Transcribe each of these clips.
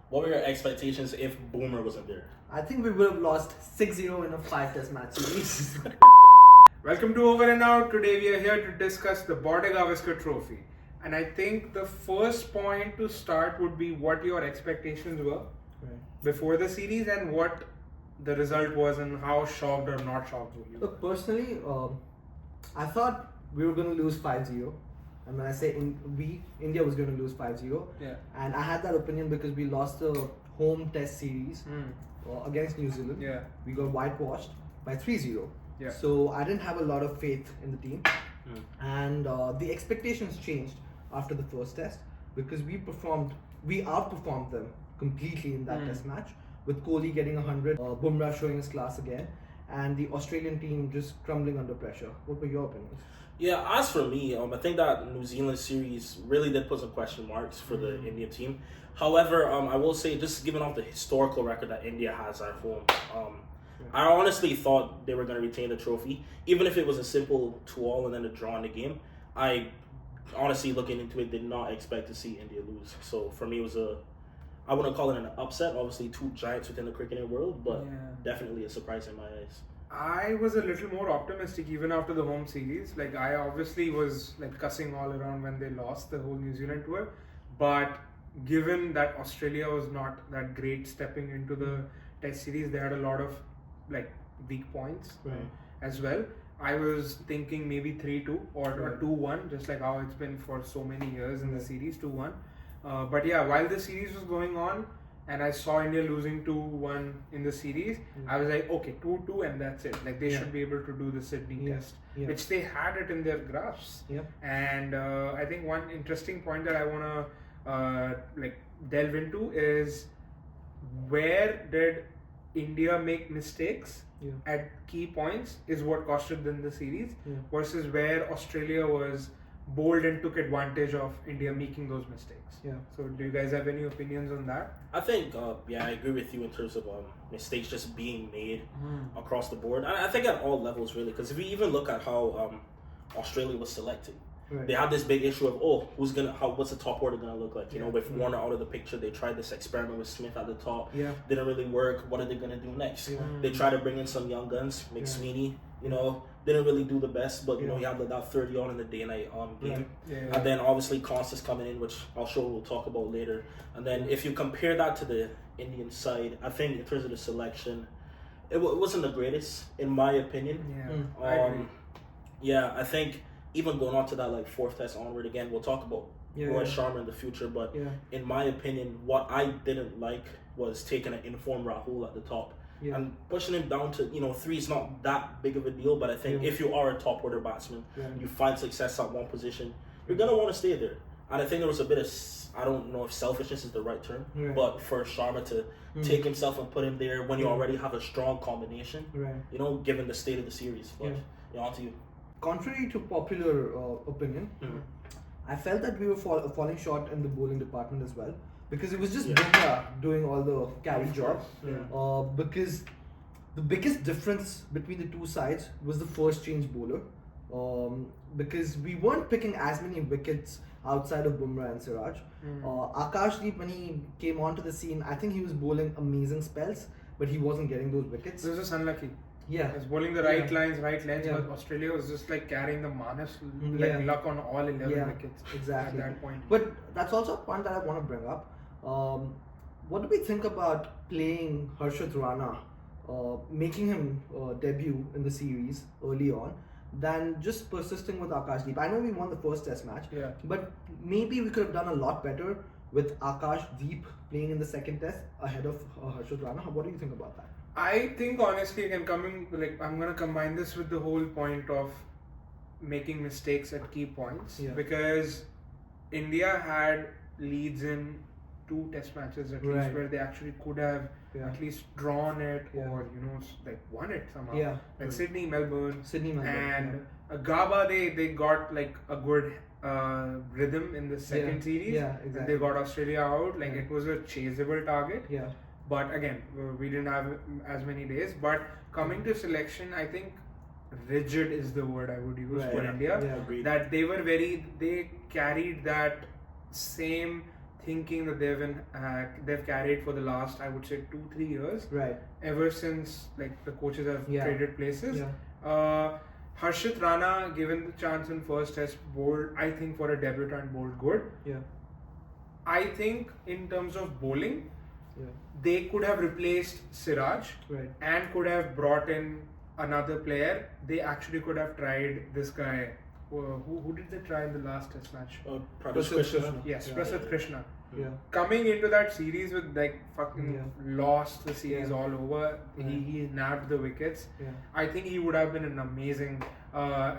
What were your expectations if Boomer wasn't there? I think we would have lost 6-0 in a 5-test match series. Welcome to Over&Out. Today we are here to discuss the Gavaskar trophy. And I think the first point to start would be what your expectations were before the series and what the result was and how shocked or not shocked were you. Look, personally, I thought we were going to lose 5-0. And when I say India was going to lose 5-0. Yeah. And I had that opinion because we lost the home test series against New Zealand. Yeah. We got whitewashed by 3-0. Yeah. So I didn't have a lot of faith in the team. And the expectations changed after the first test because we outperformed them completely in that test match, with Kohli getting 100, Bumrah showing his class again, and the Australian team just crumbling under pressure. What were your opinions? Yeah, as for me, I think that New Zealand series really did put some question marks for the Indian team. However, I will say, just given off the historical record that India has at home, I honestly thought they were going to retain the trophy, even if it was a simple 2-2 and then a draw in the game. I honestly, looking into it, did not expect to see India lose. So for me, it was I wouldn't call it an upset. Obviously, two giants within the cricketing world, but definitely a surprise in my eyes. I was a little more optimistic even after the home series. Like, I obviously was like cussing all around when they lost the whole New Zealand tour, but given that Australia was not that great stepping into the test series, they had a lot of like weak points as well. I was thinking maybe 3-2 or 2-1, just like how it's been for so many years in the series, 2-1. But yeah, while the series was going on and I saw India losing 2-1 in the series, I was like, okay, 2-2 and that's it. Like, they should be able to do the Sydney test, which they had it in their grasp. And I think one interesting point that I want to delve into is, where did India make mistakes at key points is what costed them the series, versus where Australia was bold and took advantage of India making those mistakes. So do you guys have any opinions on that? I think, I agree with you in terms of mistakes just being made across the board. I think at all levels, really, because if you even look at how Australia was selected, they had this big issue of, what's the top order gonna look like? You know, with Warner out of the picture, they tried this experiment with Smith at the top. Didn't really work. What are they gonna do next? They tried to bring in some young guns, McSweeney. You know, didn't really do the best, but you know, he had that 30 on in the day-night game. And then obviously Constance coming in, which I'm sure we'll talk about later. And then if you compare that to the Indian side, I think in terms of the selection, it wasn't the greatest in my opinion. I agree. I think even going on to that like fourth test onward again, we'll talk about Roy Sharma in the future, but in my opinion, what I didn't like was taking an informed Rahul at the top. And pushing him down to, 3 is not that big of a deal, but I think if you are a top order batsman, you find success at one position, you're going to want to stay there. And I think there was a bit of, I don't know if selfishness is the right term, but for Sharma to take himself and put him there when you already have a strong combination, given the state of the series. But on to you. Contrary to popular opinion, I felt that we were falling short in the bowling department as well. Because it was just Bumrah doing all the carry job. Because the biggest difference between the two sides was the first change bowler. Because we weren't picking as many wickets outside of Bumrah and Siraj. Akashdeep, when he came onto the scene, I think he was bowling amazing spells, but he wasn't getting those wickets. This was unlucky. He was bowling the right lines, right lengths, but Australia was just like carrying the Manas, luck on all 11 wickets at that point. But that's also a point that I want to bring up. What do we think about playing Harshit Rana, making him debut in the series early on, than just persisting with Akashdeep? I know we won the first test match, but maybe we could have done a lot better with Akashdeep playing in the second test ahead of Harshit Rana. What do you think about that? I think honestly, again, I'm gonna combine this with the whole point of making mistakes at key points, because India had leads in 2 test matches at least where they actually could have at least drawn it or won it somehow. Sydney, Melbourne, and Gaba, they got like a good rhythm in the second series, and they got Australia out. It was a chaseable target. But again, we didn't have as many days. But coming to selection, I think rigid is the word I would use for India. That they carried that same thinking that they've carried for the last, I would say, 2-3 years. Right. Ever since like the coaches have traded places. Yeah. Harshit Rana, given the chance in first test, bowled, I think for a debutant, bowled good. Yeah. I think in terms of bowling, Yeah. they could have replaced Siraj Right. and could have brought in another player. They actually could have tried this guy. Who did they try in the last test match? Pradesh Krishna. Yes, Yeah. Prasad Krishna. Yeah. Coming into that series with like fucking lost the series all over. Yeah. He nabbed the wickets. Yeah. I think he would have been an amazing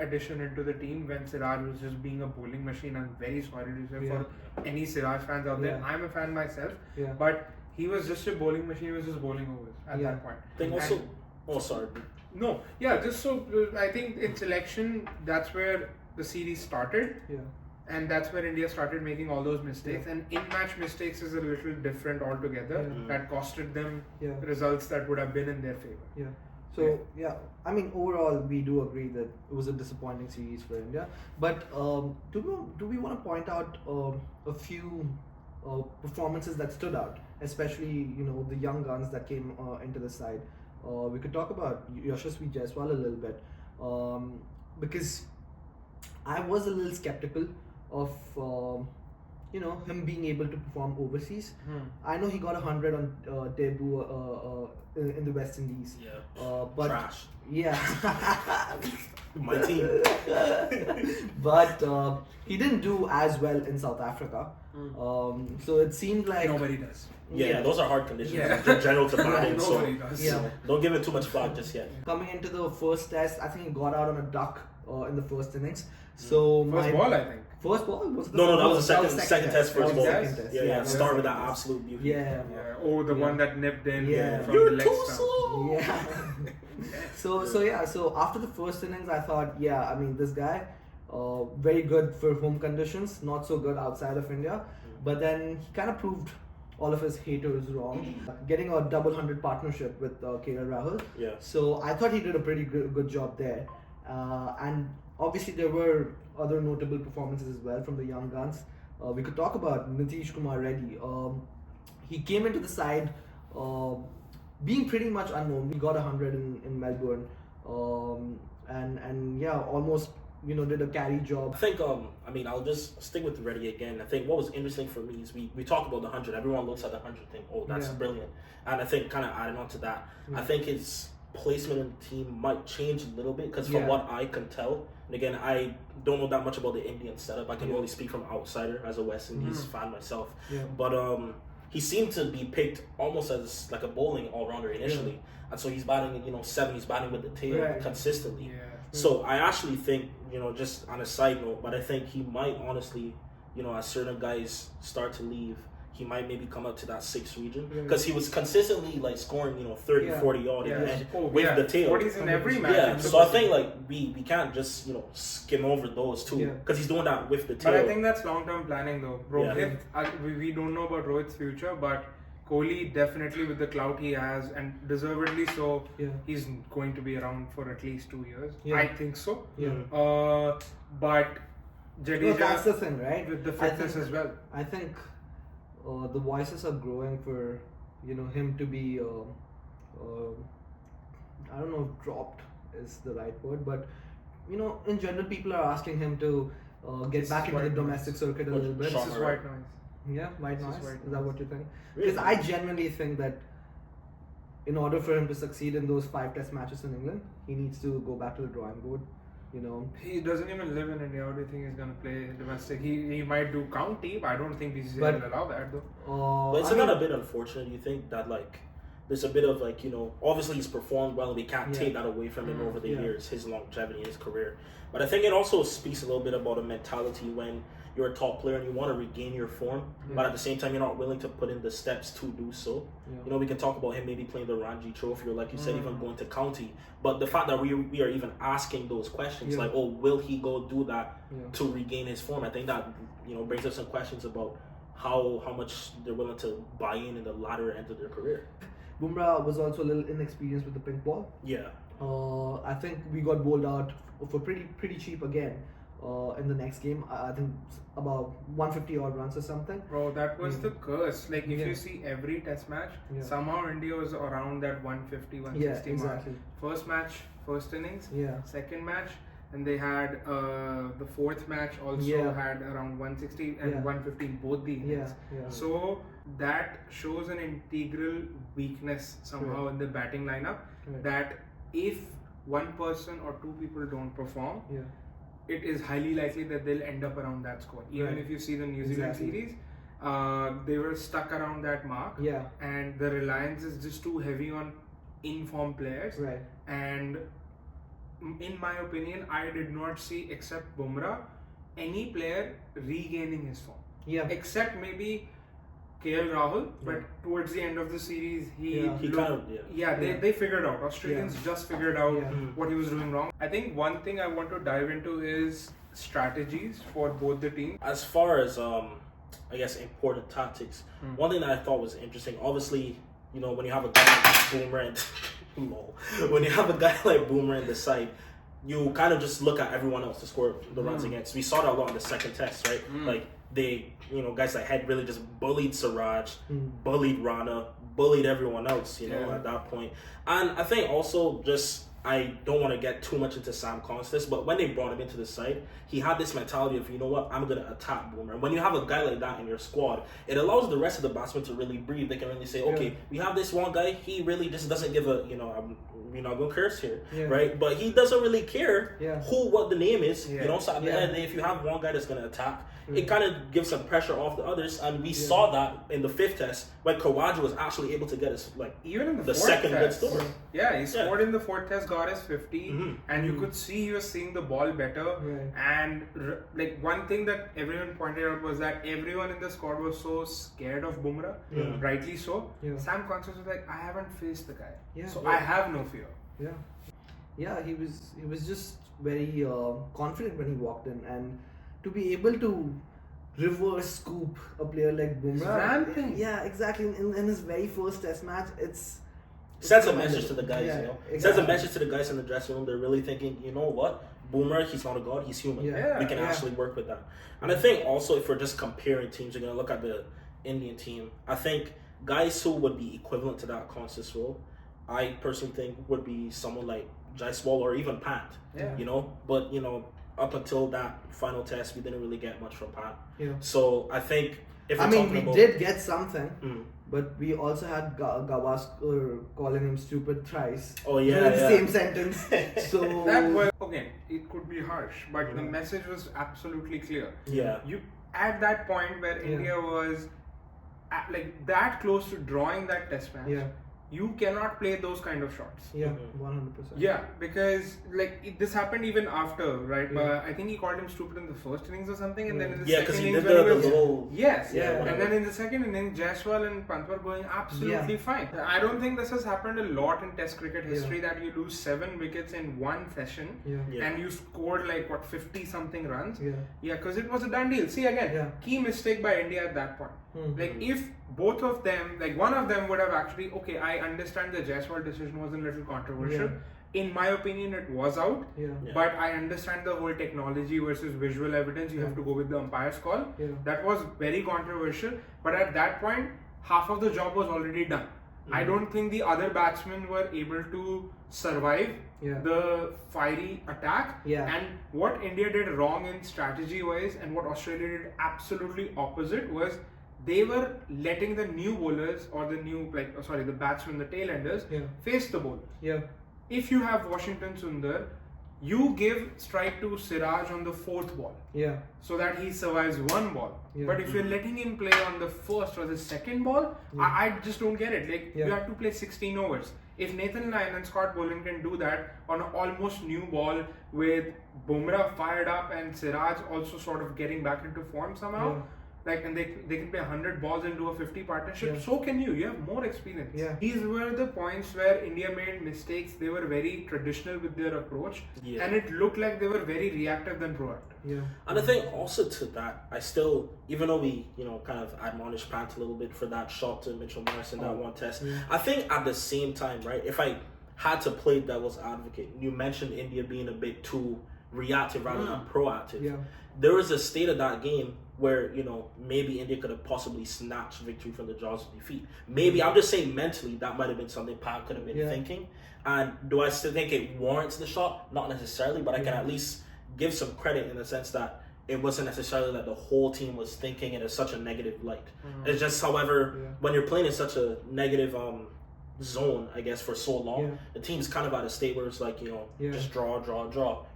addition into the team when Siraj was just being a bowling machine. I'm very sorry to say for any Siraj fans out there. I'm a fan myself, but he was just a bowling machine. He was just bowling overs at that point. I think also. Sorry. No, just so I think in selection that's where the series started. Yeah. And that's where India started making all those mistakes. And in-match mistakes is a little different altogether. That costed them results that would have been in their favor. Yeah. So I mean, overall, we do agree that it was a disappointing series for India. But do we want to point out a few performances that stood out, especially the young guns that came into the side? We could talk about Yashasvi Jaiswal a little bit because I was a little skeptical of him being able to perform overseas. I know he got 100 on debut in the West Indies. But trash. Yeah. My team. But he didn't do as well in South Africa. So it seemed like nobody does. Yeah, those are hard conditions in general to manage. Nobody does. So don't give it too much thought just yet. Coming into the first test, I think he got out on a duck in the first innings. So first ball, I think. First ball? Was it No, that was the second test, first ball. Second test. Yeah. Start with that absolute beauty. Yeah. Oh, the one that nipped in from You're the leg too stump. slow. Yeah. So after the first innings, I thought, I mean, this guy, very good for home conditions, not so good outside of India. But then he kind of proved all of his haters wrong, getting a double 100 partnership with KL Rahul. Yeah. So I thought he did a pretty good job there. And obviously there were other notable performances as well from the young guns. We could talk about Nitish Kumar Reddy. He came into the side being pretty much unknown. He got 100 in Melbourne, and almost did a carry job. I think I'll just stick with Reddy again. I think what was interesting for me is we talk about the 100. Everyone looks at the 100 thing. Oh, that's brilliant. And I think kind of adding on to that, I think his placement in the team might change a little bit because from what I can tell, and again, I don't know that much about the Indian setup. I can only speak from outsider as a West Indies fan myself. But he seemed to be picked almost as like a bowling all-rounder initially. And so he's batting, 7, he's batting with the tail consistently. So I actually think, just on a side note, but I think he might honestly, as certain guys start to leave, he might maybe come up to that 6th region because he was consistently like scoring 30 40 odd with the tail 40s in every match. So I think like we can't just skim over those two because he's doing that with the tail. But I think that's long-term planning though. Rohit, we don't know about Rohit's future, but Kohli definitely with the clout he has and deservedly so, he's going to be around for at least 2 years. I think so. But Jadeja, that's the thing, right? With the fitness as well. I think the voices are growing for him to be I don't know if dropped is the right word, but in general people are asking him to get back into the domestic circuit a little bit. This is white noise. Yeah, white noise. Is that what you think? Really? Because I genuinely think that in order for him to succeed in those 5 test matches in England, he needs to go back to the drawing board. He doesn't even live in India. How do you think he's going to play domestic? He might do county, but I don't think BCCI will allow that though. But it's not a bit unfortunate, you think, that like there's a bit of like, obviously he's performed well and we can't take that away from him over the years, his longevity, his career. But I think it also speaks a little bit about a mentality when you're a top player and you want to regain your form, but at the same time you're not willing to put in the steps to do so. We can talk about him maybe playing the Ranji Trophy or like you said, even going to county. But the fact that we are even asking those questions, like, oh, will he go do that to regain his form? I think that brings up some questions about how much they're willing to buy in the latter end of their career. Bumrah was also a little inexperienced with the pink ball. Yeah. I think we got bowled out for pretty cheap again. in the next game. I think about 150 odd runs or something. Bro, that was the curse. Like, if Yeah. you see every test match, Yeah. somehow India was around that 150, 160 Yeah, exactly. mark. First match, first innings. Yeah. Second match, and they had the fourth match also Yeah. had around 160 and Yeah. 150 in both the innings. Yeah. So that shows an integral weakness somehow in the batting lineup. Right. That if one person or two people don't perform, Yeah. it is highly likely that they'll end up around that score. Even Right. if you see the New Zealand Exactly. series, they were stuck around that mark, Yeah. and the reliance is just too heavy on in-form players. Right. And in my opinion, I did not see, except Bumrah, any player regaining his form. Yeah. Except maybe KL Rahul, but towards the end of the series, he they figured out. Australians just figured out what he was doing wrong. I think one thing I want to dive into is strategies for both the teams. As far as I guess important tactics, one thing that I thought was interesting, obviously, you know, when you have a guy like Boomerang, when you have a guy like Boomerang the side, you kind of just look at everyone else to score the runs against. We saw that a lot in the second test, right? Like they, you know, guys like Head really just bullied Siraj, bullied Rana, bullied everyone else, you know, at that point. And I think also just, I don't want to get too much into Sam Constance, but when they brought him into the side, he had this mentality of, you know what, I'm going to attack Boomer. When you have a guy like that in your squad, it allows the rest of the batsmen to really breathe. They can really say, okay, we have this one guy, he really just doesn't give a, you know, we're not going to curse here, right? But he doesn't really care what the name is, you know, so at the end of the day, if you have one guy that's going to attack, it kind of gives some pressure off the others, and we saw that in the fifth test when Khawaja was actually able to get his, like, even in the fourth second test, good score. Yeah, he scored in the fourth test, got his 50, and you could see he was seeing the ball better. And like one thing that everyone pointed out was that everyone in the squad was so scared of Bumrah, rightly so. Sam Constance was like, I haven't faced the guy, so I have no fear. Yeah, he was just very confident when he walked in, and to be able to reverse scoop a player like Bumrah, yeah, exactly, in his very first test match, it's sends a message to the guys, you know. Exactly. Sends a message to the guys in the dressing room. They're really thinking, you know what, Boomer, he's not a god, he's human. We can actually work with that. And I think also, if we're just comparing teams, you're gonna look at the Indian team. I think guys who would be equivalent to that Constance role, I personally think would be someone like Jaiswal or even Pat. You know, but you know, up until that final test, we didn't really get much from Pat. So I think if we did get something, but we also had Gavaskar calling him stupid thrice. Oh yeah, the same sentence. So that was, again, it could be harsh, but the message was absolutely clear. You at that point where India was like that close to drawing that test match. You cannot play those kind of shots. 100%. Yeah, because like this happened even after, right? But I think he called him stupid in the first innings or something, and then in the second he innings, did the little and then in the second innings, Jaiswal and Pant were going absolutely fine. I don't think this has happened a lot in Test cricket history that you lose 7 wickets in one session and you scored like 50 something runs. Because it was a done deal. See again, key mistake by India at that point. Like if both of them, like one of them would have actually, okay, I understand the Jaiswal decision was a little controversial. In my opinion, it was out. But I understand the whole technology versus visual evidence. You have to go with the umpire's call. That was very controversial. But at that point, half of the job was already done. I don't think the other batsmen were able to survive the fiery attack. And what India did wrong in strategy-wise and what Australia did absolutely opposite was they were letting the new bowlers or the batsmen, the tail enders, face the bowlers. If you have Washington Sundar, you give strike to Siraj on the 4th ball. So that he survives 1 ball. But if you're letting him play on the 1st or the 2nd ball, I just don't get it. Like you have to play 16 overs. If Nathan Lyon and Scott Boland can do that on an almost new ball with Bumrah fired up and Siraj also sort of getting back into form somehow, like, and they can play 100 balls and do a 50 partnership, so can you. You have more experience. These were the points where India made mistakes. They were very traditional with their approach, and it looked like they were very reactive than proactive. And I think also to that, I still, even though we, you know, kind of admonished Pant a little bit for that shot to Mitchell Morris in that one test, I think at the same time, right, if I had to play devil's advocate, you mentioned India being a bit too reactive rather than proactive. Yeah. There was a state of that game where, you know, maybe India could have possibly snatched victory from the jaws of defeat. Maybe, I'm just saying mentally, that might have been something Pat could have been thinking. And do I still think it warrants the shot? Not necessarily, but I can at least give some credit in the sense that it wasn't necessarily that the whole team was thinking it in such a negative light. It's just, however, when you're playing in such a negative zone, I guess, for so long, the team's kind of at a state where it's like, you know, just draw.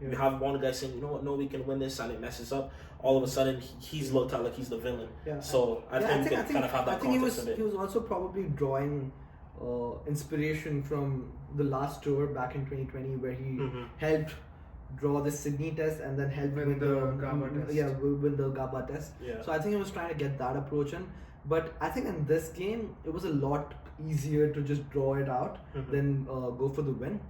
You have one guy saying, you know what, no, we can win this, and it messes up. All of a sudden, he's looked at like he's the villain. So I think they kind of have that context of it. He was also probably drawing inspiration from the last tour back in 2020 where he helped draw the Sydney test and then helped win the GABA test. Yeah, win the GABA test. Yeah. So I think he was trying to get that approach in. But I think in this game, it was a lot easier to just draw it out than go for the win.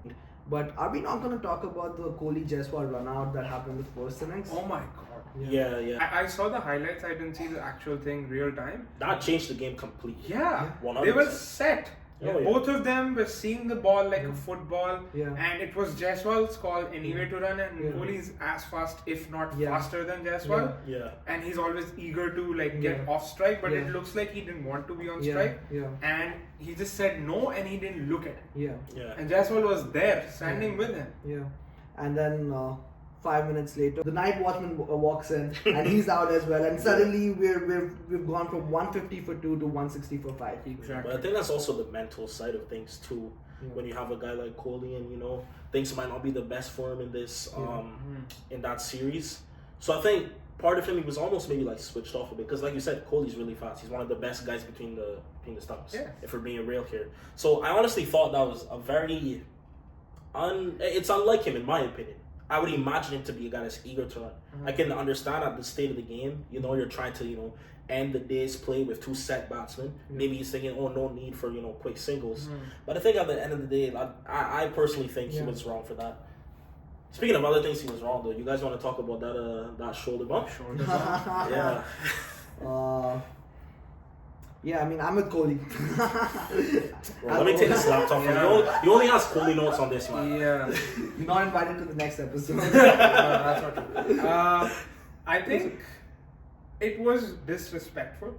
But are we not going to talk about the Kohli Jaiswal run out that happened in the first innings? Oh my god. Yeah. I saw the highlights, I didn't see the actual thing real time. That changed the game completely. Yeah. 100%. They were set. Both of them were seeing the ball like a football, and it was Jaiswal's call anyway to run, and Kohli's as fast, if not faster than Jaiswal. And he's always eager to like get off strike, but it looks like he didn't want to be on strike. And he just said no, and he didn't look at it. And Jaiswal was there, standing with him. And then 5 minutes later, the night watchman walks in and he's out as well, and suddenly we've gone from 150 for 2 to 160 for 5. Exactly. But I think that's also the mental side of things too. When you have a guy like Kohli, and you know things might not be the best for him in this in that series. So I think part of him, he was almost maybe like switched off a bit, because like you said, Kohli's really fast. He's one of the best guys between the stumps. If we're being real here. So I honestly thought that was a very it's unlike him in my opinion. I would imagine him to be a guy that's eager to run. I can understand at the state of the game, you know, you're trying to, you know, end the day's play with 2 set batsmen. Maybe he's thinking, oh, no need for, you know, quick singles. But I think at the end of the day, I personally think he was wrong for that. Speaking of other things he was wrong, though, you guys want to talk about that shoulder bump? Yeah, I mean, I'm with Kohli. Bro, let me take this laptop from you. You only ask Kohli notes on this one. You're not invited to the next episode. No, that's not true. I think it was disrespectful.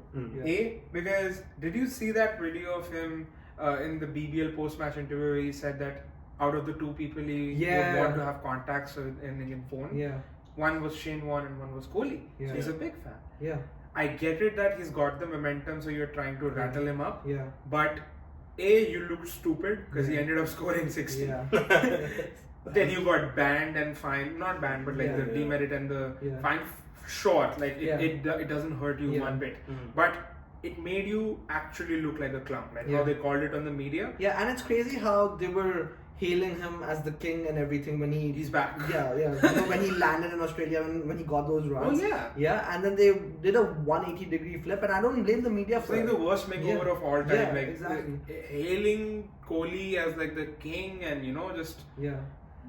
Because did you see that video of him in the BBL post-match interview where he said that out of the 2 people he would want to have contacts in Indian phone, one was Shane Warne and one was Kohli. So he's a big fan. I get it that he's got the momentum, so you're trying to rattle him up. But you looked stupid because he ended up scoring 60. Then you got banned and fined, not banned, but like the demerit and the fine short. Like it doesn't hurt you one bit. But it made you actually look like a clown, like how they called it on the media. And it's crazy how they were hailing him as the king and everything when he's back. You know, when he landed in Australia, when he got those runs. And then they did a 180-degree flip, and I don't blame the media for it. It's like the worst makeover of all time. Like exactly. Hailing Kohli as like the king, and you know, just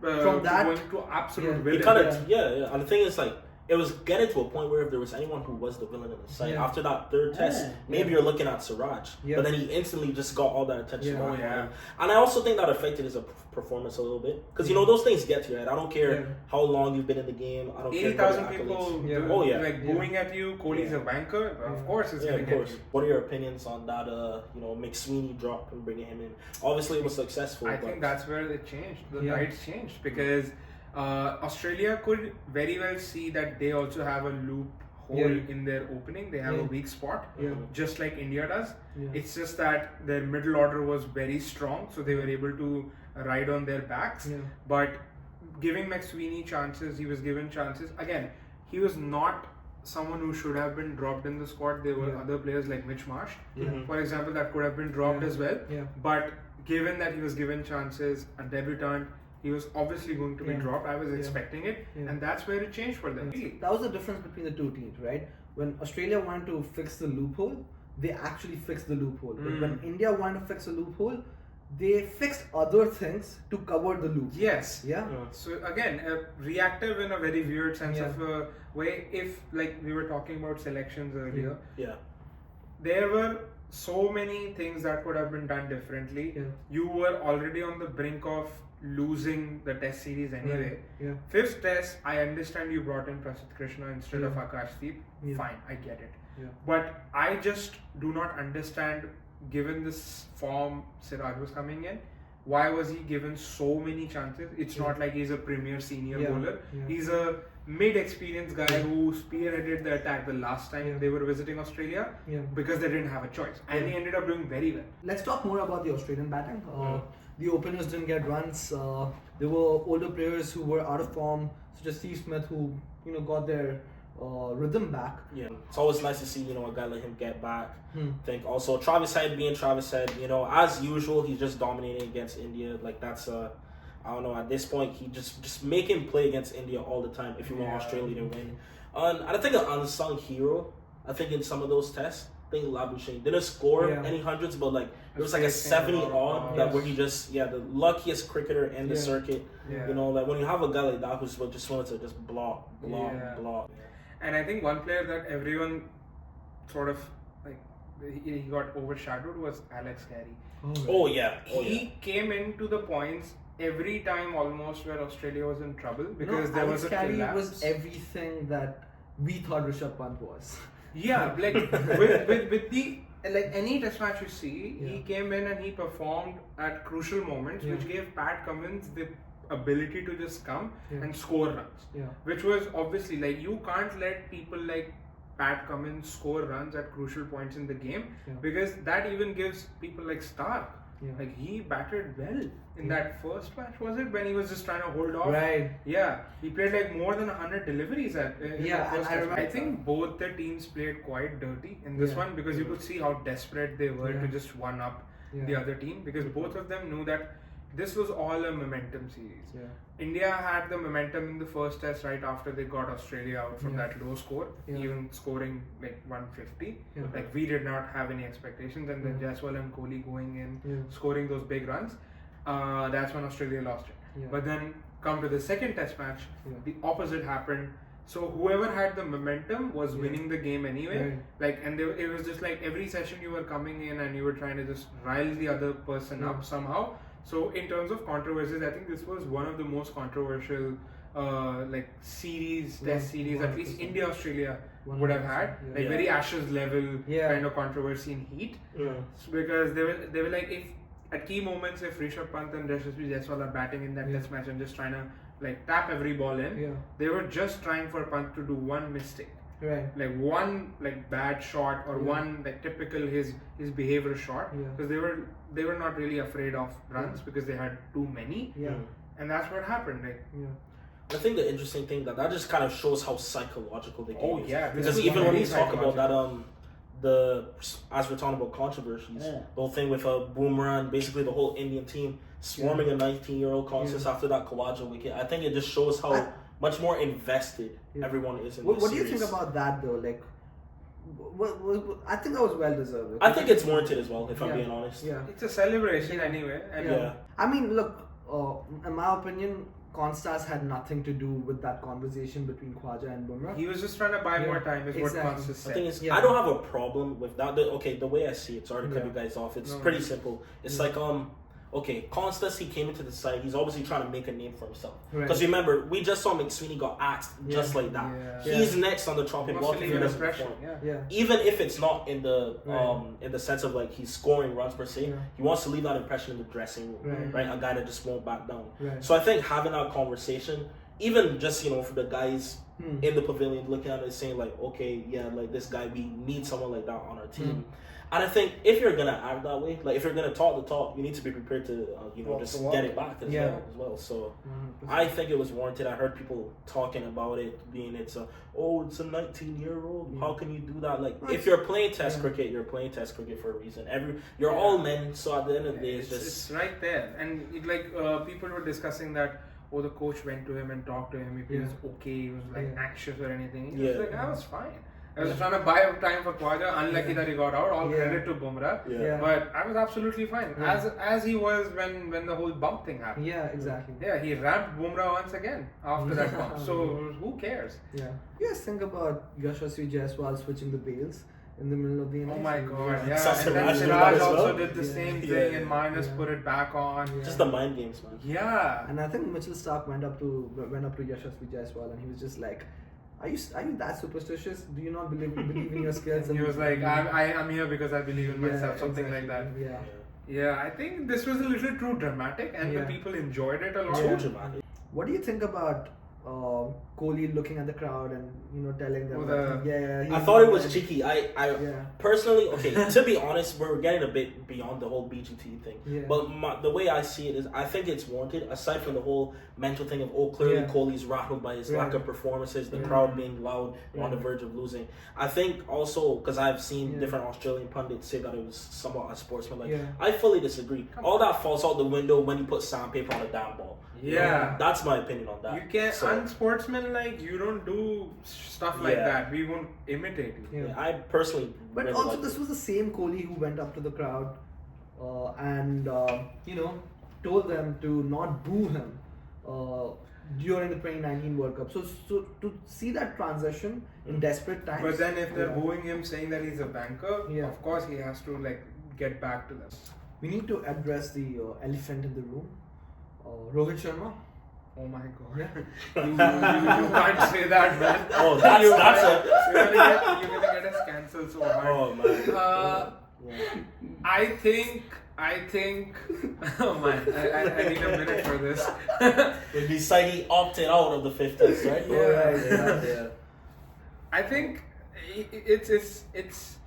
from that going to absolute villain. He kind of and the thing is, like, it was getting to a point where if there was anyone who was the villain in the side after that third test, maybe you're looking at Siraj. But then he instantly just got all that attention. And I also think that affected his performance a little bit, because you know those things get to you. Right? I don't care how long you've been in the game. I don't care. 80,000 people like booing at you. Kohli's a wanker. Of course, it's gonna get you. What are your opinions on that? You know, McSweeney drop and bringing him in. Obviously, it was successful. I think that's where it changed. The tides changed because Australia could very well see that they also have a loophole in their opening. They have a weak spot, just like India does. It's just that their middle order was very strong, so they were able to ride on their backs. But giving McSweeney chances, he was given chances. Again, he was not someone who should have been dropped in the squad. There were other players like Mitch Marsh, for example, that could have been dropped as well. But given that he was given chances, a debutant, he was obviously going to be dropped. I was expecting it, and that's where it changed for them. That was the difference between the 2 teams, right? When Australia wanted to fix the loophole, they actually fixed the loophole. But when India wanted to fix a loophole, they fixed other things to cover the loop. So again, reactive in a very weird sense of a way. If like we were talking about selections earlier, there were so many things that could have been done differently. Yeah. You were already on the brink of losing the test series anyway. Yeah. Fifth test, I understand you brought in Prasidh Krishna instead of Akashdeep. Yeah. Fine, I get it. Yeah. But I just do not understand, given this form Siraj was coming in, why was he given so many chances? It's not like he's a premier senior bowler. Yeah. He's a mid-experienced guy who spearheaded the attack the last time they were visiting Australia because they didn't have a choice. And he ended up doing very well. Let's talk more about the Australian batting. The openers didn't get runs. There were older players who were out of form, such as Steve Smith, who got their rhythm back. Yeah, it's always nice to see a guy like him get back. I think also Travis Head being Travis Head, as usual, he's just dominating against India. Like that's I don't know, at this point he just make him play against India all the time if you want Australia to win. And I think an unsung hero, I think in some of those tests, I think Labuschagne didn't score any hundreds, but like it was like a 70 odd that where he just the luckiest cricketer in the circuit. Like when you have a guy like that who's just wanted to just block. And I think one player that everyone sort of like he got overshadowed was Alex Carey. He came into the points every time almost where Australia was in trouble because there was a collapse. Alex Carey was everything that we thought Rishabh Pant was. Yeah, like with the like any test match you see, he came in and he performed at crucial moments, which gave Pat Cummins the ability to just come and score runs. Which was obviously like you can't let people like Pat Cummins score runs at crucial points in the game because that even gives people like Stark. Like he batted well in that first match, was it? When he was just trying to hold off. Right. Yeah. He played like more than 100 deliveries at I think both the teams played quite dirty in this one because you could see how desperate they were to just one up the other team because both of them knew that this was all a momentum series. India had the momentum in the first test right after they got Australia out from that low score, even scoring like 150. Like we did not have any expectations, and then Jaiswal and Kohli going in, scoring those big runs. That's when Australia lost it. But then come to the second test match, the opposite happened. So whoever had the momentum was winning the game anyway. Like, and it was just like every session you were coming in and you were trying to just rile the other person up somehow. So in terms of controversies, I think this was one of the most controversial test series, at least India Australia would have had, like very Ashes level kind of controversy in heat. So because they were like, if at key moments if Rishabh Pant and Yashasvi Jaiswal are batting in that test match and just trying to like tap every ball in, they were just trying for Pant to do one mistake. Like one like bad shot or one like typical his behavior shot because they were not really afraid of runs because they had too many and that's what happened. I think the interesting thing that just kind of shows how psychological the game is. Because even when we talk about that as we're talking about controversies, the whole thing with Boomerang and basically the whole Indian team swarming a 19-year-old contest after that Khawaja wicket, I think it just shows how much more invested everyone is in this What do you series. think about that though? Like, I think that was well deserved. I think it's warranted as well, if I'm being honest. It's a celebration anyway. And I mean, look, in my opinion, Constas had nothing to do with that conversation between Khwaja and Bumrah. He was just trying to buy more time, is what Constas said. The thing is, I don't have a problem with that. The way I see it, sorry to cut you guys off, it's pretty simple. It's like, Constas, he came into the side, he's obviously trying to make a name for himself. Because remember, we just saw McSweeney got axed just like that. He's next on the chopping block if he doesn't perform. Even if it's not in the sense of like he's scoring runs per se, he wants to leave that impression in the dressing room, right? A guy that just won't back down. So I think having that conversation, even just for the guys in the pavilion looking at it saying like, okay, like this guy, we need someone like that on our team. And I think if you're gonna act that way, like if you're gonna talk the talk, you need to be prepared to just get it back as well. So I think it was warranted. I heard people talking about it being it's a 19-year-old. How can you do that? Like if you're playing test cricket, you're playing test cricket for a reason. You're all men. So at the end of the day, it's right there. And people were discussing that. The coach went to him and talked to him if he was okay, he was like anxious or anything. He was like, I was fine. I was trying to buy time for Khwaja, unlucky that he got out, all credit to Bumrah. But I was absolutely fine. As he was when the whole bump thing happened. Yeah, exactly. Yeah, he ramped Bumrah once again after that bump. So who cares? You guys think about Yashasvi Jaiswal switching the bails. in the middle of the innings. Oh my god, yeah. Siraj And then did Siraj that as also well. did the same Yeah. thing Yeah. and Minus put it back on. Just the mind games, man. Yeah. And I think Mitchell Stark went up to Yashasvi Jaiswal and he was just like, Are you that superstitious? Do you not believe in your skills? He was like, I'm here because I believe in myself, something like that. Yeah. Yeah, I think this was a little too dramatic and the people enjoyed it a lot. So dramatic. What do you think about Kohli looking at the crowd and telling them? I thought it was cheeky. I Yeah. personally, okay. To be honest, we're getting a bit beyond the whole BGT thing. Yeah. But the way I see it is, I think it's warranted. Aside from the whole mental thing of clearly Kohli's rattled by his lack of performances, the crowd being loud, on the verge of losing. I think also because I've seen different Australian pundits say that it was somewhat unsportsmanlike. I fully disagree. All that falls out the window when you put sandpaper on a damn ball. Yeah. That's my opinion on that. You can't, unsportsmanlike, you don't do stuff like that. We won't imitate you. Yeah, I personally. But really also, this was the same Kohli who went up to the crowd and told them to not boo him during the 2019 World Cup. So to see that transition in desperate times. But then if they're booing him, saying that he's a banker, of course he has to get back to them. We need to address the elephant in the room. Rohit Sharma. Oh my god. Yeah. you can't say that, man. Oh, that's You're gonna get us cancelled so hard. Oh man. I think oh man, I need a minute for this. It'd be say he opted out of the 5th test, right? Yeah. I think it's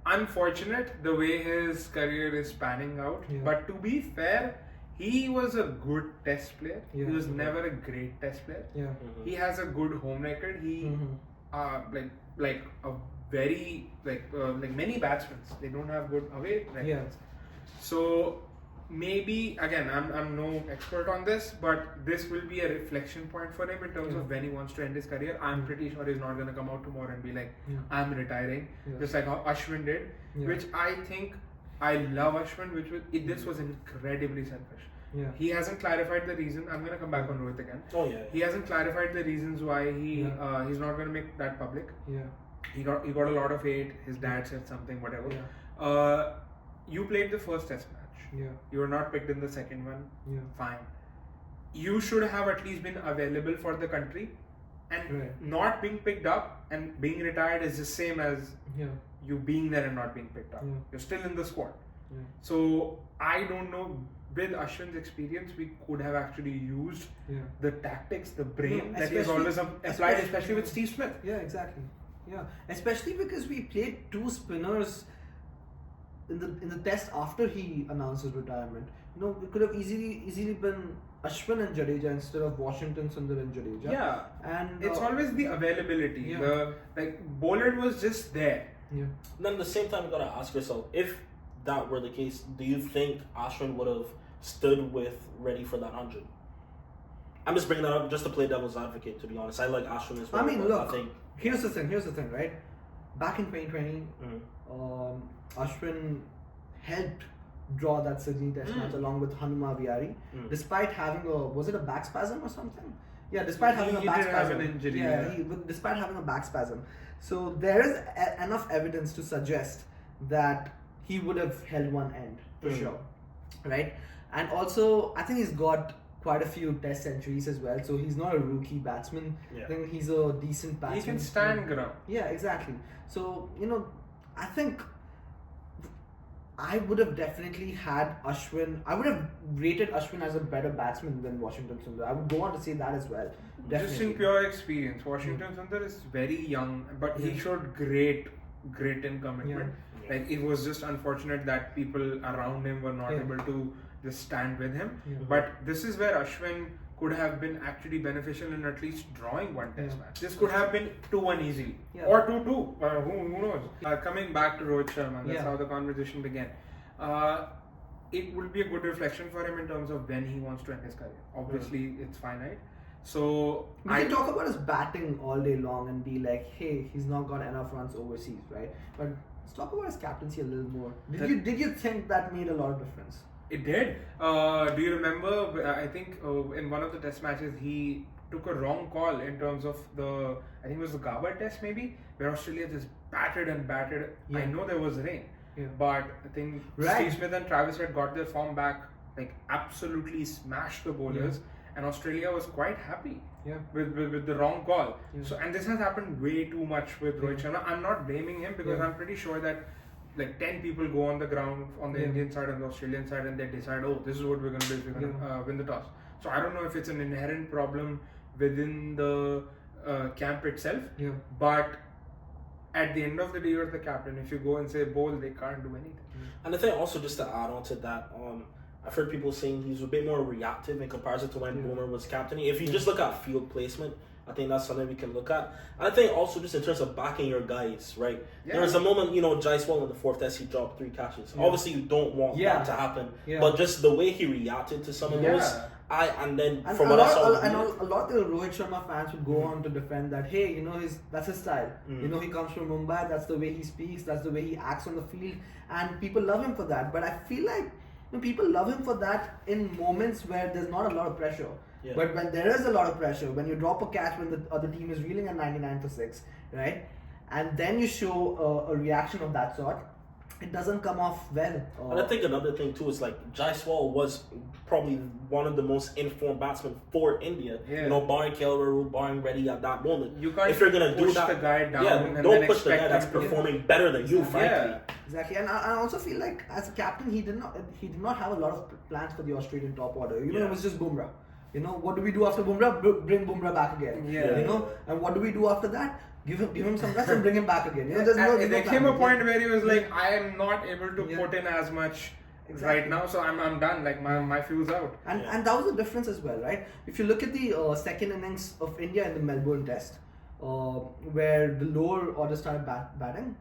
unfortunate the way his career is panning out. But to be fair, he was a good test player. He was never a great test player. He has a good home record. He like a very like many batsmen, they don't have good away records. So maybe again, I'm no expert on this, but this will be a reflection point for him in terms of when he wants to end his career. I'm pretty sure he's not going to come out tomorrow and be like, I'm retiring, just like how Ashwin did, which I think. I love Ashwin, this was incredibly selfish. He hasn't clarified the reason. I'm going to come back on Rohit again. He hasn't clarified the reasons why he's not going to make that public. He got a lot of hate. His dad said something, whatever. You played the first test match. You were not picked in the second one. Fine. You should have at least been available for the country, and not being picked up and being retired is the same as you being there and not being picked up. You're still in the squad. So I don't know, with Ashwin's experience, we could have actually used the tactics, the brain that he's always applied, especially with Steve Smith. Yeah, exactly. Yeah, especially because we played two spinners in the test after he announced his retirement. It could have easily been Ashwin and Jadeja instead of Washington, Sundar and Jadeja. Yeah, and it's always the availability. Bollard was just there. Then at the same time, you gotta ask yourself, if that were the case, do you think Ashwin would have stood ready for that 100? I'm just bringing that up just to play devil's advocate, to be honest. I like Ashwin as well. I mean, look, I think here's the thing, right? Back in 2020, Ashwin helped draw that Sydney test match along with Hanuma Viari, despite having was it a back spasm or something? Yeah, despite having a back spasm. Have an injury. Despite having a back spasm. So there is enough evidence to suggest that he would have held one end for sure, right? And also, I think he's got quite a few test centuries as well. So he's not a rookie batsman. I think he's a decent batsman. He can stand ground. Yeah, exactly. So I think I would have definitely had Ashwin. I would have rated Ashwin as a better batsman than Washington Sundar. I would go on to say that as well. Definitely. Just in pure experience, Washington Sundar is very young, but he showed great grit and commitment. It was just unfortunate that people around him were not able to just stand with him. But this is where Ashwin could have been actually beneficial in at least drawing one test match. This could have been 2-1 easily or 2-2. Who knows? Coming back to Rohit Sharma, that's how the conversation began. It will be a good reflection for him in terms of when he wants to end his career. Obviously, it's finite. So we can talk about his batting all day long and be like, hey, he's not got enough runs overseas, right? But let's talk about his captaincy a little more. Did you think that made a lot of difference? It did. Do you remember? I think in one of the test matches he took a wrong call in terms of I think it was the Gavaskar test maybe, where Australia just battered and battered. Yeah. I know there was rain, but I think Right. Steve Smith and Travis had got their form back, like absolutely smashed the bowlers, and Australia was quite happy with the wrong call. So, and this has happened way too much with Rohit Sharma. I'm not blaming him because I'm pretty sure that like 10 people go on the ground on the Indian side and the Australian side and they decide, oh, this is what we're going to do if we're going to win the toss. So I don't know if it's an inherent problem within the camp itself, but at the end of the day, you're the captain. If you go and say bowl, they can't do anything. And I think also just to add on to that, I've heard people saying he's a bit more reactive in comparison to when Boomer was captaining. If you just look at field placement, I think that's something we can look at. And I think also just in terms of backing your guys, right? There was a moment, Jaiswal in the fourth test, he dropped 3 catches. Obviously, you don't want that to happen. But just the way he reacted to some of those, from what I saw... And a lot of the Rohit Sharma fans would go on to defend that, hey, that's his style. He comes from Mumbai, that's the way he speaks, that's the way he acts on the field. And people love him for that. But I feel like people love him for that in moments where there's not a lot of pressure. But when there is a lot of pressure, when you drop a catch when the other team is reeling at 99 for 6, right? And then you show a reaction of that sort, it doesn't come off well. And I think another thing too is like Jaiswal was probably one of the most informed batsmen for India. Barring KL, barring Reddy at that moment. You can't if you're gonna push do that, the guy down and don't then push the guy expect that's him to performing better than you, frankly. Exactly, and I also feel like as a captain, he did not have a lot of plans for the Australian top order. It was just Bumrah. What do we do after Bumrah? Bring Bumrah back again. And what do we do after that? Give him some rest and bring him back again. There came a point where he was like, I am not able to put in as much right now, so I'm done. Like my fuel's out. And that was the difference as well, right? If you look at the second innings of India in the Melbourne Test, where the lower order started batting,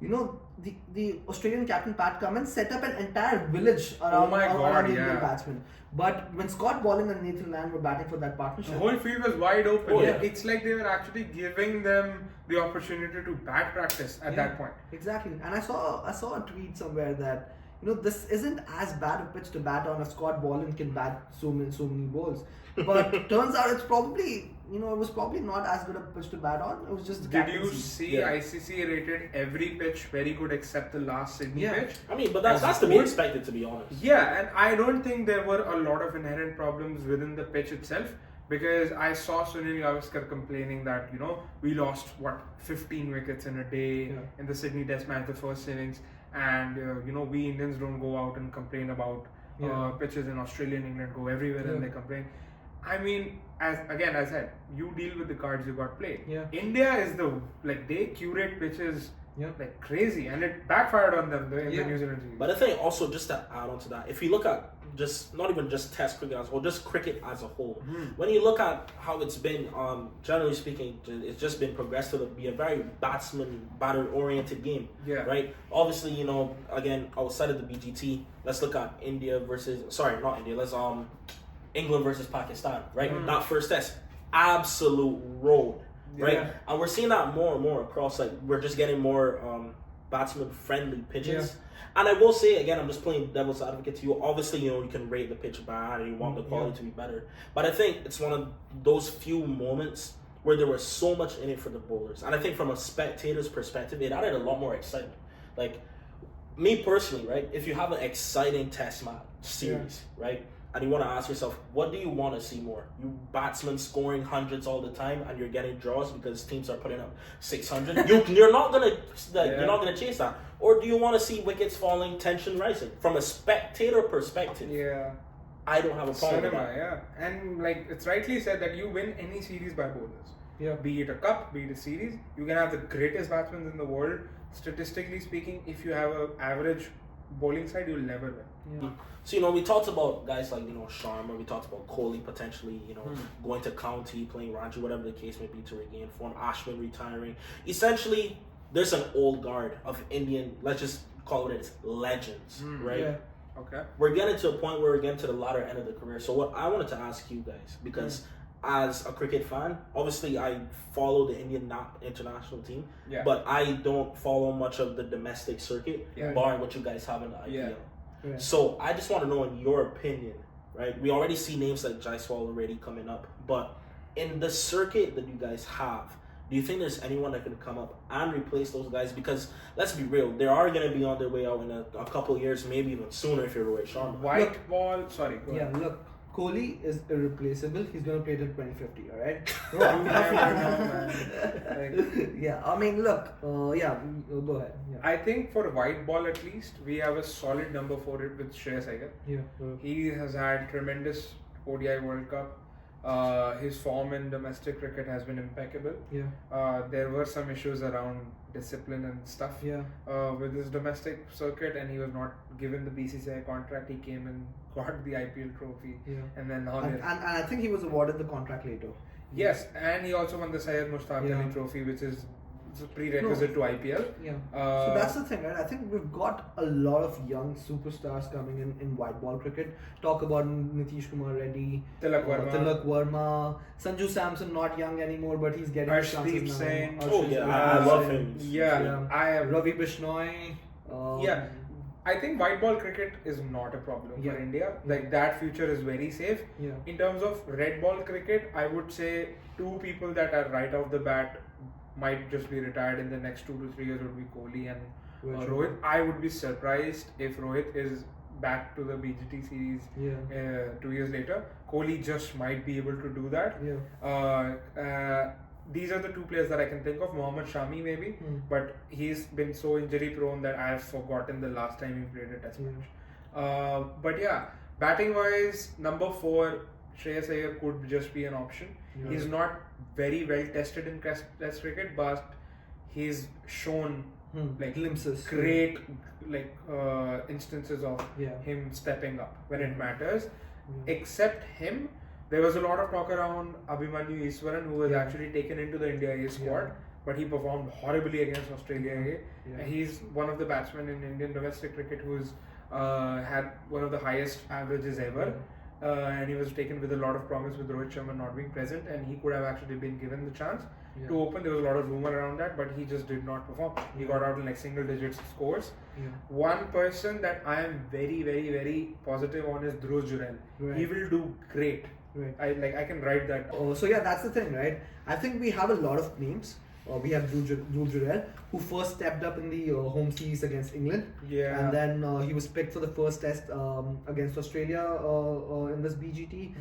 the Australian captain Pat Cummins set up an entire village around the Indian batsmen. But when Scott Boland and Nathan Land were batting for that partnership, the whole field was wide open. It's like they were actually giving them the opportunity to bat practice at that point. Exactly. And I saw a tweet somewhere that this isn't as bad a pitch to bat on as Scott Boland can bat so many balls. But turns out it's probably it was probably not as good a pitch to bat on. It was just the Did you see ICC rated every pitch very good except the last Sydney pitch? I mean, but that's to be expected, to be honest. Yeah, and I don't think there were a lot of inherent problems within the pitch itself, because I saw Sunil Gavaskar complaining that we lost 15 wickets in a day in the Sydney Test match, the first innings, and we Indians don't go out and complain about pitches in Australia and England, go everywhere and they complain. I mean, as I said, you deal with the cards you got played. India is they curate pitches like crazy, and it backfired on them in the New Zealand series. But I think also just to add on to that, if you look at just not even just Test cricket as a whole, just cricket as a whole, when you look at how it's been, generally speaking, it's just been progressed to be a very batter oriented game. Right. Obviously, again, outside of the BGT, let's look at England versus Pakistan, right? That first test, absolute road, right? And we're seeing that more and more across, we're just getting more batsman-friendly pitches. And I will say, again, I'm just playing devil's advocate to you. Obviously, you can rate the pitch bad and you want the quality to be better. But I think it's one of those few moments where there was so much in it for the bowlers. And I think from a spectator's perspective, it added a lot more excitement. Like, me personally, right? If you have an exciting test match series, right? And you want to ask yourself, what do you want to see more? You batsmen scoring hundreds all the time, and you're getting draws because teams are putting up 600. You're not gonna chase that. Or do you want to see wickets falling, tension rising? From a spectator perspective, I don't have a problem with that. And it's rightly said that you win any series by bowlers. Be it a cup, be it a series, you can have the greatest batsmen in the world. Statistically speaking, if you have an average bowling side, you'll never win. So, we talked about guys like, Sharma, we talked about Kohli potentially, going to county, playing Ranji, whatever the case may be, to regain form, Ashwin retiring. Essentially, there's an old guard of Indian, let's just call it as legends, right? Okay. We're getting to a point where we're getting to the latter end of the career. So what I wanted to ask you guys, because as a cricket fan, obviously I follow the Indian international team, but I don't follow much of the domestic circuit, barring what you guys have in the IPL. So I just want to know, in your opinion, right? We already see names like Jaiswal already coming up, but in the circuit that you guys have, Do you think there's anyone that could come up and replace those guys? Because let's be real, they are going to be on their way out in a couple of years, maybe even sooner if you're Rohit Sharma. White ball, sorry. Go ahead. Yeah, look, Kohli is irreplaceable. He's going to play till 2050, alright? Yeah, I mean, look, go ahead. Yeah. I think for white ball at least, we have a solid number for it with Shreyas Iyer. Yeah. He has had tremendous ODI World Cup. His form in domestic cricket has been impeccable. Yeah. There were some issues around discipline and stuff with his domestic circuit, and he was not given the BCCI contract. He came and got the IPL trophy, and then and I think he was awarded the contract later. Yes, and he also won the Syed Mushtaq Ali Trophy, which is a prerequisite to IPL. Yeah. So that's the thing, right? I think we've got a lot of young superstars coming in white ball cricket. Talk about Nitish Kumar Reddy, Tilak Verma, Sanju Samson, not young anymore, but he's getting Arshdeep chances Singh. now. I love him. I have Ravi Bishnoi. I think white ball cricket is not a problem for India. Like that future is very safe. Yeah. In terms of red ball cricket, I would say two people that are right off the bat might just be retired in the next 2 to 3 years would be Kohli and Rohit. I would be surprised if Rohit is back to the BGT series 2 years later. Kohli just might be able to do that. These are the two players that I can think of. Mohammad Shami maybe, but he's been so injury prone that I have forgotten the last time he played a test match. But yeah, batting wise, number 4, Shreyas Iyer could just be an option. He's not very well tested in test cricket, but he's shown like glimpses, great instances of him stepping up when it matters. Except him, there was a lot of talk around Abhimanyu Iswaran, who was actually taken into the India A squad, but he performed horribly against Australia A. He's one of the batsmen in Indian domestic cricket who's had one of the highest averages ever. And he was taken with a lot of promise with Rohit Sharma not being present, and he could have actually been given the chance to open. There was a lot of rumor around that, but he just did not perform. He got out in like single digit scores. One person that I am very, very, very positive on is Dhruv Jurel. He will do great. I can write that. So yeah, that's the thing, right? I think we have a lot of names. We have Dhruv Jurel, who first stepped up in the home series against England. And then he was picked for the first test against Australia in this BGT.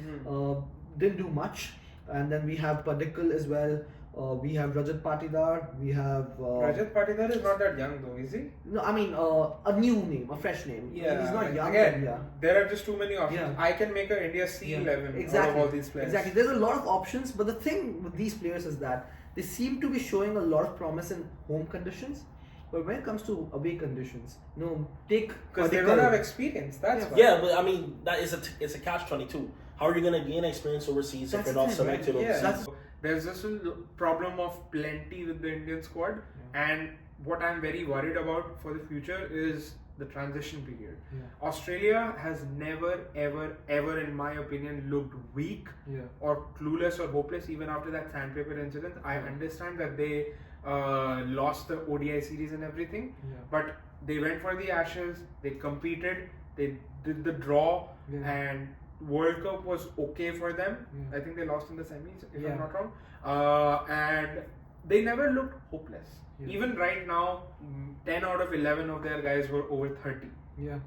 Didn't do much. And then we have Padikkal as well. We have Rajat Patidar. We have... Rajat Patidar is not that young though, is he? No, I mean a new name, a fresh name. He's not young. Again, there are just too many options. I can make an India C11 out of all these players. Exactly. There's a lot of options, but the thing with these players is that they seem to be showing a lot of promise in home conditions, but when it comes to away conditions, take because they don't have experience. That's why. Yeah, but I mean that is it's a catch-22. How are you going to gain experience overseas if you're not selected overseas? There's just a problem of plenty with the Indian squad, and what I'm very worried about for the future is the transition period. Australia has never, ever, ever, in my opinion, looked weak or clueless or hopeless even after that sandpaper incident. I understand that they lost the ODI series and everything, but they went for the Ashes, they competed, they did the draw, and World Cup was okay for them. I think they lost in the semis, if I'm not wrong. And they never looked hopeless. Even right now, 10 out of 11 of their guys were over 30.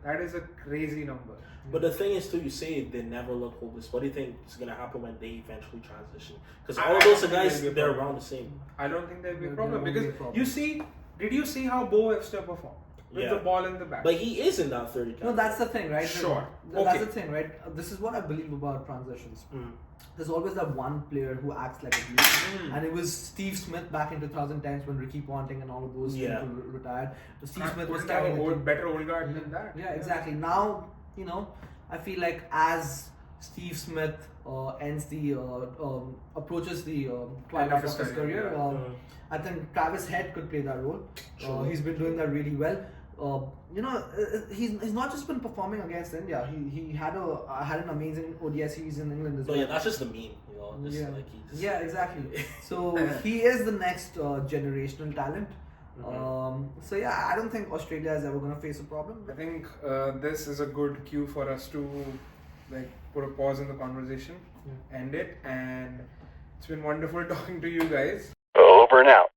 That is a crazy number. But the thing is, too, you say they never look hopeless. What do you think is going to happen when they eventually transition? Because all of those guys, they're around the same. I don't think there'll be a problem. Because did you see how Bo Webster performed? With the ball in the back. But he is in that 30 category. No, that's the thing, right? Sure. That's the thing, right? This is what I believe about transitions. There's always that one player who acts like a glue. And it was Steve Smith back in 2010s when Ricky Ponting and all of those people retired. Steve Smith was carrying a better old guard than that. Yeah, exactly. Now, I feel like as Steve Smith approaches the twilight of his career, I think Travis Head could play that role. He's been doing that really well. He's not just been performing against India. He had an amazing ODI series in England as well. Yeah, that's just the meme, exactly. So he is the next generational talent. I don't think Australia is ever going to face a problem. I think this is a good cue for us to put a pause in the conversation, end it, and it's been wonderful talking to you guys. Over and Out.